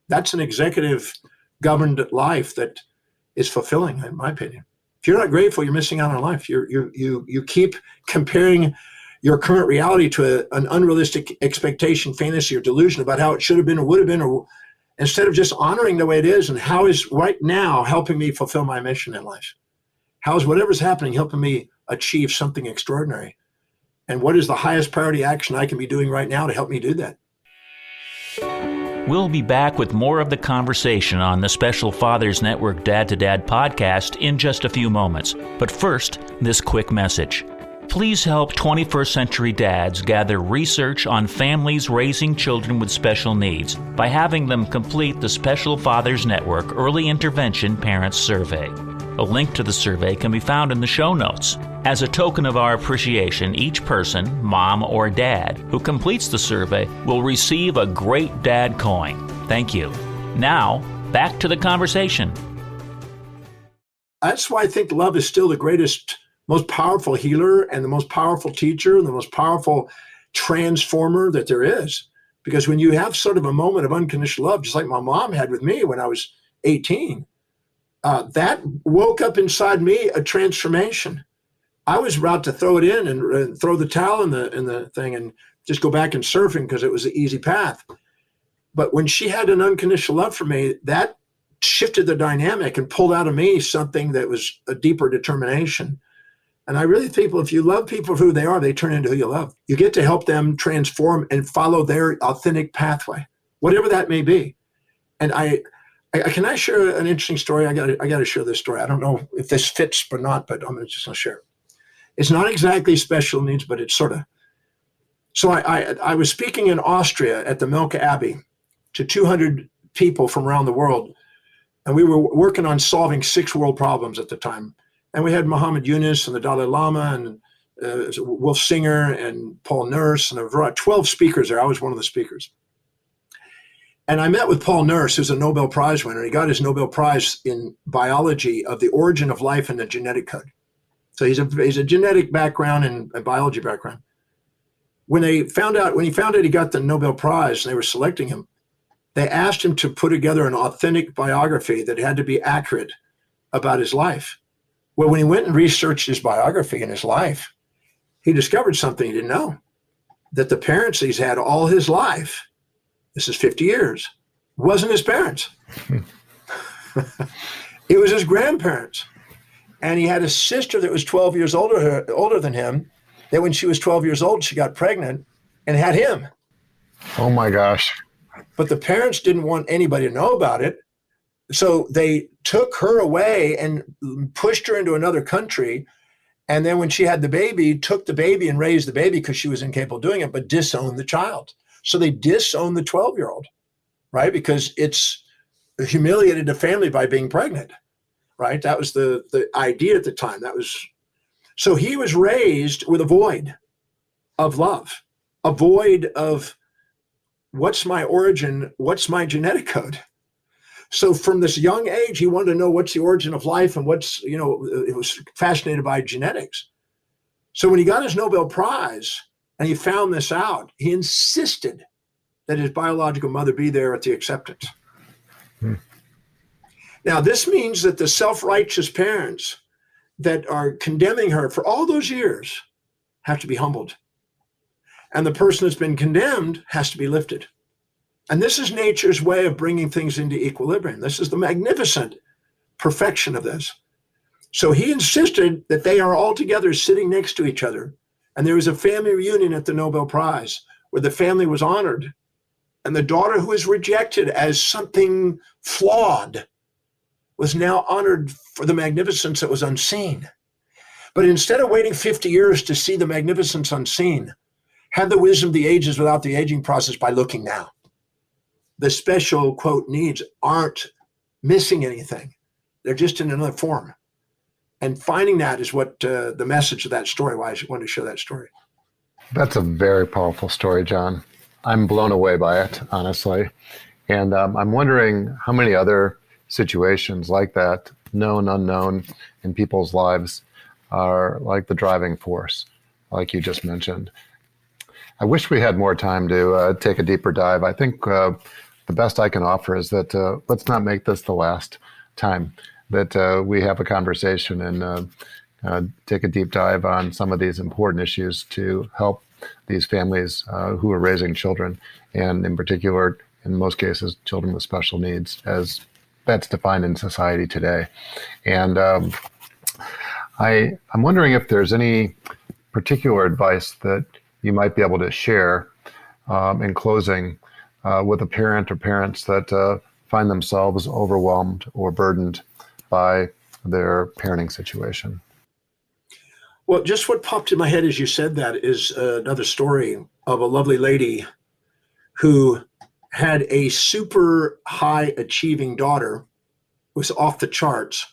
That's an executive governed life that is fulfilling, in my opinion. If you're not grateful, you're missing out on life. You keep comparing your current reality to an unrealistic expectation, fantasy, or delusion about how it should have been or would have been, or instead of just honoring the way it is and how is right now helping me fulfill my mission in life. How is whatever's happening helping me achieve something extraordinary? And what is the highest priority action I can be doing right now to help me do that? We'll be back with more of the conversation on the Special Fathers Network Dad to Dad podcast in just a few moments. But first, this quick message. Please help 21st century dads gather research on families raising children with special needs by having them complete the Special Fathers Network Early Intervention Parents Survey. A link to the survey can be found in the show notes. As a token of our appreciation, each person, mom or dad, who completes the survey will receive a Great Dad coin. Thank you. Now, back to the conversation. That's why I think love is still the greatest, most powerful healer and the most powerful teacher and the most powerful transformer that there is. Because when you have sort of a moment of unconditional love, just like my mom had with me when I was 18, that woke up inside me a transformation. I was about to throw it in and throw the towel in the thing and just go back and surfing because it was the easy path. But when she had an unconditional love for me, that shifted the dynamic and pulled out of me something that was a deeper determination. And I really think if you love people for who they are, they turn into who you love. You get to help them transform and follow their authentic pathway, whatever that may be. And can I share an interesting story? I got to share this story. I don't know if this fits or not, but I'm just going to share it. It's not exactly special needs, but it's sort of. So I was speaking in Austria at the Milk Abbey to 200 people from around the world. And we were working on solving 6 world problems at the time. And we had Muhammad Yunus and the Dalai Lama and Wolf Singer and Paul Nurse and 12 speakers there. I was one of the speakers. And I met with Paul Nurse, who's a Nobel Prize winner. He got his Nobel Prize in biology of the origin of life and the genetic code. So he's a genetic background and a biology background. When he found out he got the Nobel Prize and they were selecting him, they asked him to put together an authentic biography that had to be accurate about his life. Well, when he went and researched his biography and his life, he discovered something he didn't know, that the parents he's had all his life, this is 50 years, wasn't his parents. It was his grandparents. And he had a sister that was 12 years older than him, that when she was 12 years old, she got pregnant and had him. Oh my gosh. But the parents didn't want anybody to know about it. So they took her away and pushed her into another country. And then when she had the baby, took the baby and raised the baby because she was incapable of doing it, but disowned the child. So they disowned the 12-year-old, right? Because it's humiliated the family by being pregnant, right? That was the idea at the time. So he was raised with a void of love, a void of what's my origin, what's my genetic code. So from this young age, he wanted to know what's the origin of life and it was fascinated by genetics. So when he got his Nobel Prize and he found this out, he insisted that his biological mother be there at the acceptance. Now, this means that the self-righteous parents that are condemning her for all those years have to be humbled. And the person that's been condemned has to be lifted. And this is nature's way of bringing things into equilibrium. This is the magnificent perfection of this. So he insisted that they are all together sitting next to each other. And there was a family reunion at the Nobel Prize where the family was honored. And the daughter who was rejected as something flawed was now honored for the magnificence that was unseen. But instead of waiting 50 years to see the magnificence unseen, had the wisdom of the ages without the aging process by looking now. The special, quote, needs aren't missing anything. They're just in another form. And finding that is what the message of that story, why I wanted to share that story. That's a very powerful story, John. I'm blown away by it, honestly. And I'm wondering how many other situations like that, known, unknown, in people's lives are like the driving force, like you just mentioned. I wish we had more time to take a deeper dive. I think the best I can offer is that let's not make this the last time that we have a conversation and take a deep dive on some of these important issues to help these families who are raising children, and in particular, in most cases, children with special needs, as that's defined in society today. And I'm wondering if there's any particular advice that you might be able to share in closing with a parent or parents that find themselves overwhelmed or burdened by their parenting situation. Well, just what popped in my head as you said that is another story of a lovely lady who had a super high achieving daughter, was off the charts,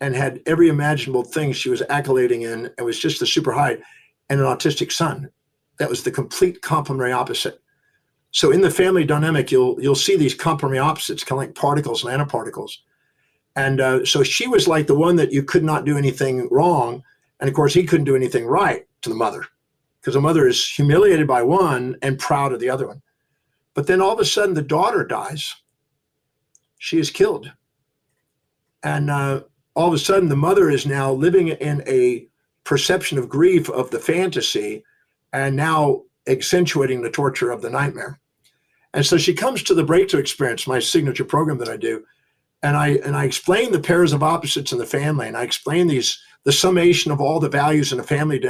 and had every imaginable thing she was accolading in, and was just the super high, and an autistic son. That was the complete complementary opposite. So in the family dynamic, you'll see these complementary opposites, kind of like particles and nanoparticles. And so she was like the one that you could not do anything wrong. And of course, he couldn't do anything right to the mother, because the mother is humiliated by one and proud of the other one. But then all of a sudden, the daughter dies. She is killed. And all of a sudden, the mother is now living in a perception of grief of the fantasy, and now accentuating the torture of the nightmare. And so she comes to the breakthrough experience, my signature program that I do, and I explain the pairs of opposites in the family, and I explain the summation of all the values in a family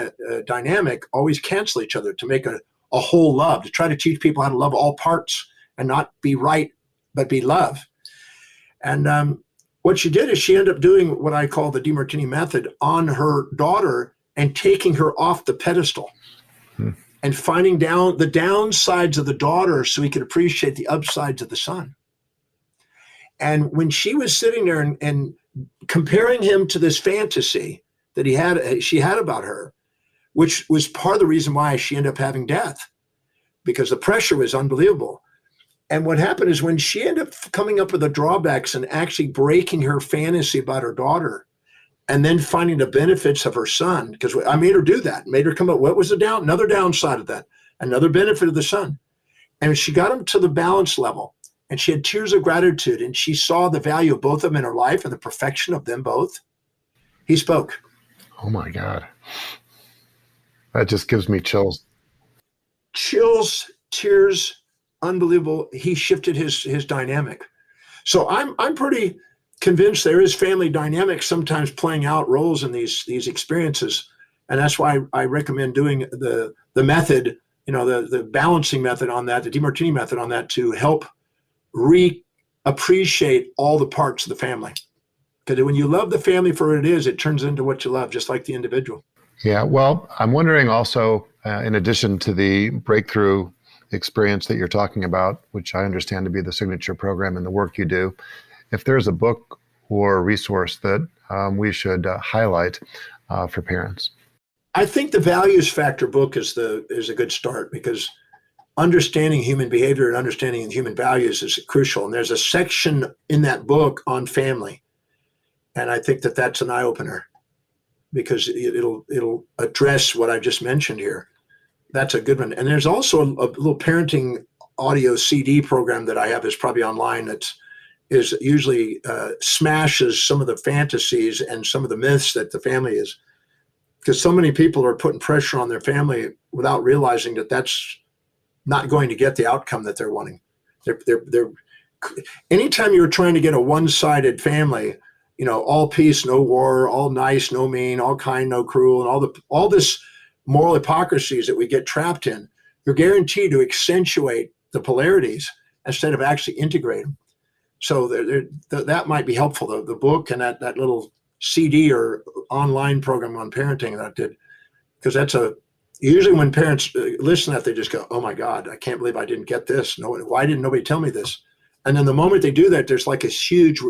dynamic always cancel each other to make a whole love, to try to teach people how to love all parts and not be right, but be love. And what she did is she ended up doing what I call the DeMartini method on her daughter and taking her off the pedestal and finding down the downsides of the daughter so he could appreciate the upsides of the son. And when she was sitting there and comparing him to this fantasy that she had about her, which was part of the reason why she ended up having death, because the pressure was unbelievable. And what happened is when she ended up coming up with the drawbacks and actually breaking her fantasy about her daughter, and then finding the benefits of her son, because I made her do that, made her come up, what was another downside of that, another benefit of the son. And she got him to the balance level, and she had tears of gratitude, and she saw the value of both of them in her life and the perfection of them both. He spoke. Oh my God. That just gives me chills. Chills, tears, unbelievable. He shifted his dynamic. So I'm pretty convinced there is family dynamics sometimes playing out roles in these experiences. And that's why I recommend doing the method, the balancing method on that, the DeMartini method on that, to help appreciate all the parts of the family. Because when you love the family for what it is, it turns into what you love, just like the individual. Yeah, well, I'm wondering also, in addition to the breakthrough experience that you're talking about, which I understand to be the signature program and the work you do, if there's a book or a resource that we should highlight for parents. I think the Values Factor book is a good start, because understanding human behavior and understanding human values is crucial. And there's a section in that book on family. And I think that that's an eye-opener, because it'll address what I just mentioned here. That's a good one. And there's also a little parenting audio CD program that I have, is probably online, that is usually smashes some of the fantasies and some of the myths that the family is. Because so many people are putting pressure on their family without realizing that that's not going to get the outcome that they're wanting. They're anytime you're trying to get a one-sided family, all peace, no war, all nice, no mean, all kind, no cruel, and all this moral hypocrisies that we get trapped in, you're guaranteed to accentuate the polarities instead of actually integrate them. So that might be helpful, the book and that little CD or online program on parenting that I did, because that's usually when parents listen to that, they just go, oh my God, I can't believe I didn't get this. No, why didn't nobody tell me this? And then the moment they do that, there's like a huge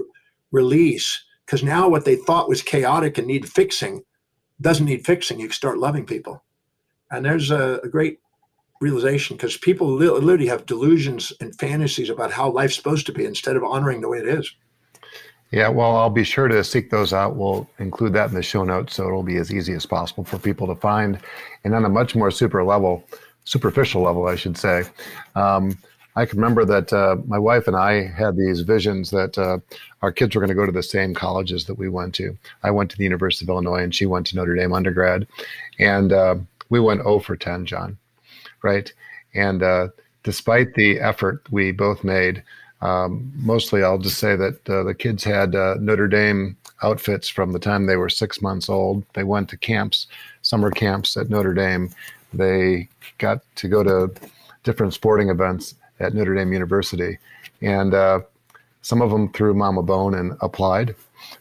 release, because now what they thought was chaotic and needed fixing doesn't need fixing. You can start loving people. And there's a great realization, because people literally have delusions and fantasies about how life's supposed to be instead of honoring the way it is. Yeah, well, I'll be sure to seek those out. We'll include that in the show notes, so it'll be as easy as possible for people to find. And on a much more superficial level, I should say, I can remember that my wife and I had these visions that our kids were going to go to the same colleges that we went to. I went to the University of Illinois, and she went to Notre Dame undergrad. And we went 0 for 10, John, right? And despite the effort we both made, mostly I'll just say that the kids had Notre Dame outfits from the time they were 6 months old. They went to camps, summer camps at Notre Dame. They got to go to different sporting events at Notre Dame University. And some of them threw Mom a bone and applied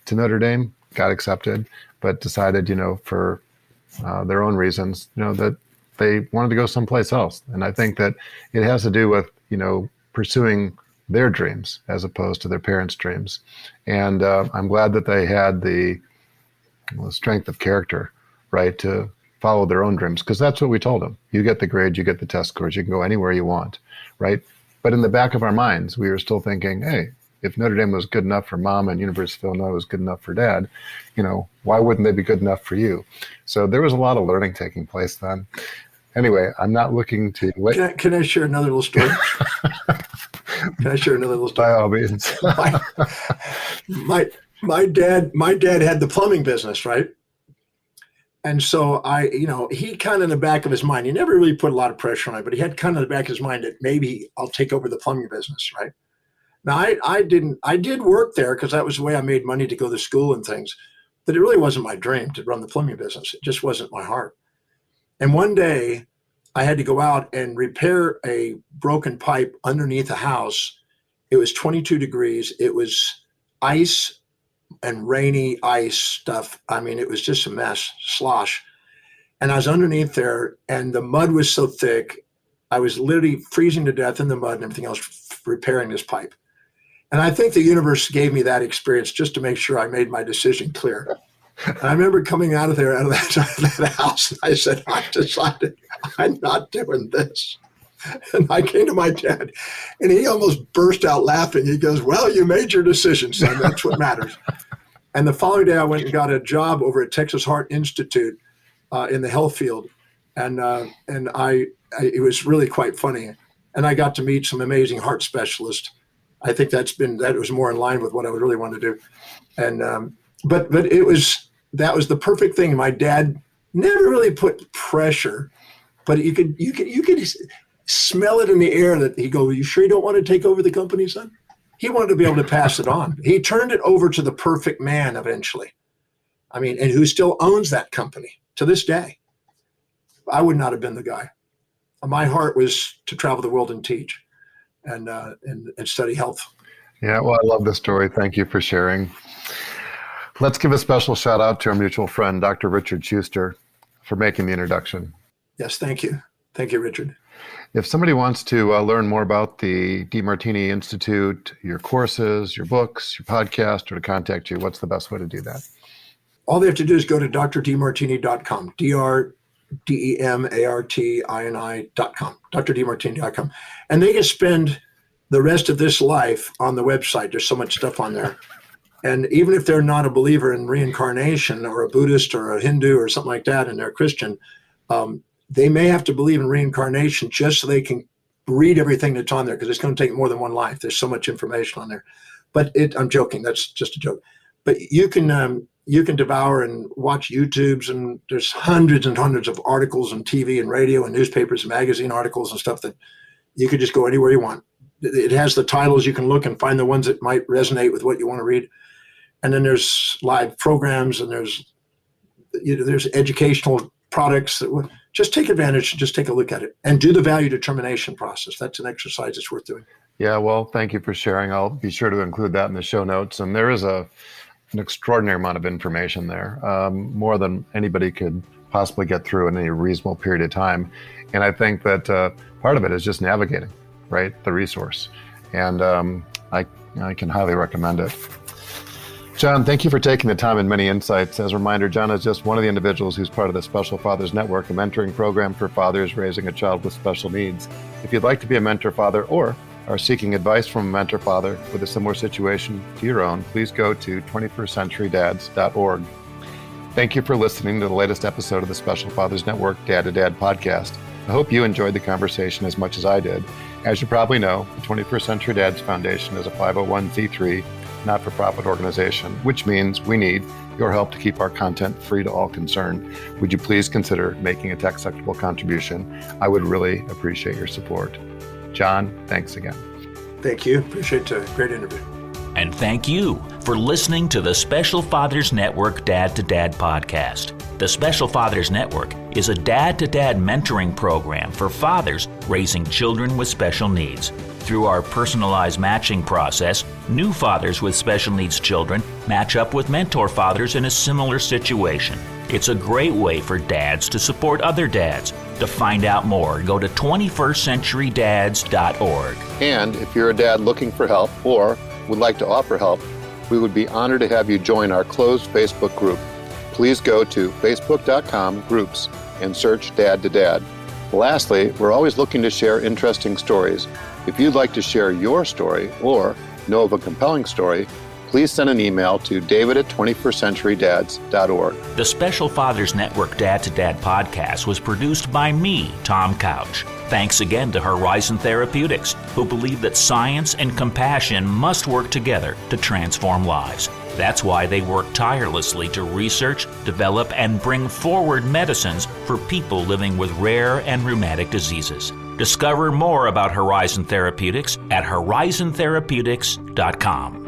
to Notre Dame, got accepted, but decided, for their own reasons, that they wanted to go someplace else. And I think that it has to do with, pursuing their dreams as opposed to their parents' dreams. And I'm glad that they had the strength of character, right, to follow their own dreams, because that's what we told them. You get the grades, you get the test scores, you can go anywhere you want, right? But in the back of our minds, we were still thinking, hey, if Notre Dame was good enough for Mom and University of Illinois was good enough for Dad, why wouldn't they be good enough for you? So there was a lot of learning taking place then. Anyway, I'm not looking to wait. Can I share another little story? Can I share another little story? By all means. my dad had the plumbing business, right? And so he kind of in the back of his mind, he never really put a lot of pressure on it, but he had kind of in the back of his mind that maybe I'll take over the plumbing business, right? Now, I did work there because that was the way I made money to go to school and things, but it really wasn't my dream to run the plumbing business. It just wasn't my heart. And one day I had to go out and repair a broken pipe underneath a house. It was 22 degrees. It was ice and rainy ice stuff. I mean, it was just a mess, slosh. And I was underneath there, and the mud was so thick, I was literally freezing to death in the mud and everything else, repairing this pipe. And I think the universe gave me that experience just to make sure I made my decision clear. And I remember coming out of that house, and I said, I decided I'm not doing this. And I came to my dad, and he almost burst out laughing. He goes, well, you made your decision, son. That's what matters. And the following day, I went and got a job over at Texas Heart Institute in the health field. And it was really quite funny. And I got to meet some amazing heart specialists. I think that was more in line with what I would really want to do. And but that was the perfect thing. My dad never really put pressure, but you could smell it in the air that he go, you sure you don't want to take over the company, son? He wanted to be able to pass it on. He turned it over to the perfect man eventually. I mean, and who still owns that company to this day. I would not have been the guy. My heart was to travel the world and teach and study health. Yeah, well, I love this story. Thank you for sharing. Let's give a special shout out to our mutual friend, Dr. Richard Schuster, for making the introduction. Yes, thank you. Thank you, Richard. If somebody wants to learn more about the DeMartini Institute, your courses, your books, your podcast, or to contact you, what's the best way to do that? All they have to do is go to drdemartini.com, DRDEMARTINI.com, drdemartini.com. And they can spend the rest of this life on the website. There's so much stuff on there. And even if they're not a believer in reincarnation or a Buddhist or a Hindu or something like that, and they're Christian, they may have to believe in reincarnation just so they can read everything that's on there, because it's going to take more than one life. There's so much information on there. But I'm joking. That's just a joke. But you can devour and watch YouTubes, and there's hundreds and hundreds of articles on TV and radio and newspapers and magazine articles and stuff that you could just go anywhere you want. It has the titles. You can look and find the ones that might resonate with what you want to read. And then there's live programs, and there's educational products that just take advantage, just take a look at it and do the value determination process. That's an exercise that's worth doing. Yeah, well, thank you for sharing. I'll be sure to include that in the show notes. And there is an extraordinary amount of information there, more than anybody could possibly get through in any reasonable period of time. And I think that part of it is just navigating, right, the resource. And I can highly recommend it. John, thank you for taking the time and many insights. As a reminder, John is just one of the individuals who's part of the Special Fathers Network, a mentoring program for fathers raising a child with special needs. If you'd like to be a mentor father or are seeking advice from a mentor father with a similar situation to your own, please go to 21stcenturydads.org. Thank you for listening to the latest episode of the Special Fathers Network Dad to Dad podcast. I hope you enjoyed the conversation as much as I did. As you probably know, the 21st Century Dads Foundation is a 501c3 not-for-profit organization, which means we need your help to keep our content free to all concerned. Would you please consider making a tax-deductible contribution? I would really appreciate your support. John, thanks again. Thank you. Appreciate a great interview. And thank you for listening to the Special Fathers Network Dad to Dad podcast. The Special Fathers Network is a dad-to-dad mentoring program for fathers raising children with special needs. Through our personalized matching process, new fathers with special needs children match up with mentor fathers in a similar situation. It's a great way for dads to support other dads. To find out more, go to 21stcenturydads.org. And if you're a dad looking for help or would like to offer help, we would be honored to have you join our closed Facebook group. Please go to facebook.com/groups and search Dad to Dad. Lastly, we're always looking to share interesting stories. If you'd like to share your story or know of a compelling story, please send an email to david@21stcenturydads.org. The Special Fathers Network Dad to Dad podcast was produced by me, Tom Couch. Thanks again to Horizon Therapeutics, who believe that science and compassion must work together to transform lives. That's why they work tirelessly to research, develop, and bring forward medicines for people living with rare and rheumatic diseases. Discover more about Horizon Therapeutics at horizontherapeutics.com.